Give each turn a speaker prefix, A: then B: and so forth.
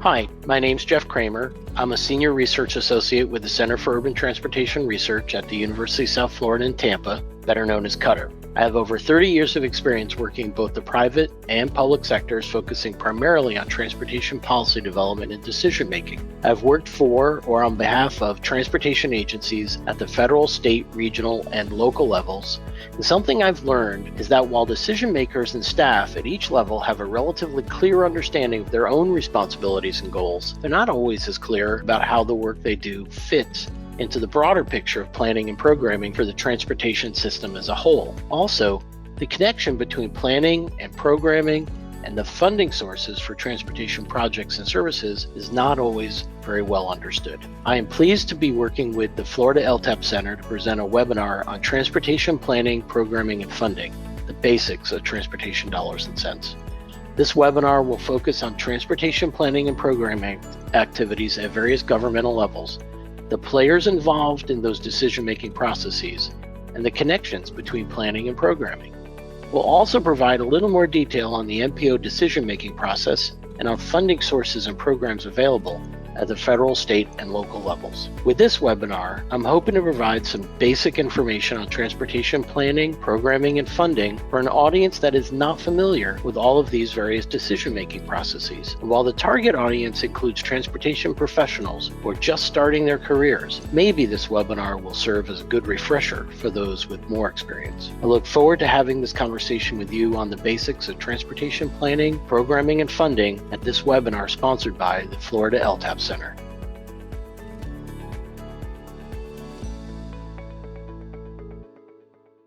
A: Hi, my name's Jeff Kramer. I'm a Senior Research Associate with the Center for Urban Transportation Research at the University of South Florida in Tampa, better known as Qatar. I have over 30 years of experience working in both the private and public sectors, focusing primarily on transportation policy development and decision making. I've worked for or on behalf of transportation agencies at the federal, state, regional, and local levels. And something I've learned is that while decision makers and staff at each level have a relatively clear understanding of their own responsibilities and goals, they're not always as clear about how the work they do fits into the broader picture of planning and programming for the transportation system as a whole. Also, the connection between planning and programming and the funding sources for transportation projects and services is not always very well understood. I am pleased to be working with the Florida LTAP Center to present a webinar on transportation planning, programming, and funding, the basics of transportation dollars and cents. This webinar will focus on transportation planning and programming activities at various governmental levels, the players involved in those decision-making processes, and the connections between planning and programming. We'll also provide a little more detail on the MPO decision-making process and on funding sources and programs available at the federal, state, and local levels. With this webinar, I'm hoping to provide some basic information on transportation planning, programming, and funding for an audience that is not familiar with all of these various decision-making processes. And while the target audience includes transportation professionals who are just starting their careers, maybe this webinar will serve as a good refresher for those with more experience. I look forward to having this conversation with you on the basics of transportation planning, programming, and funding at this webinar sponsored by the Florida LTAP Center.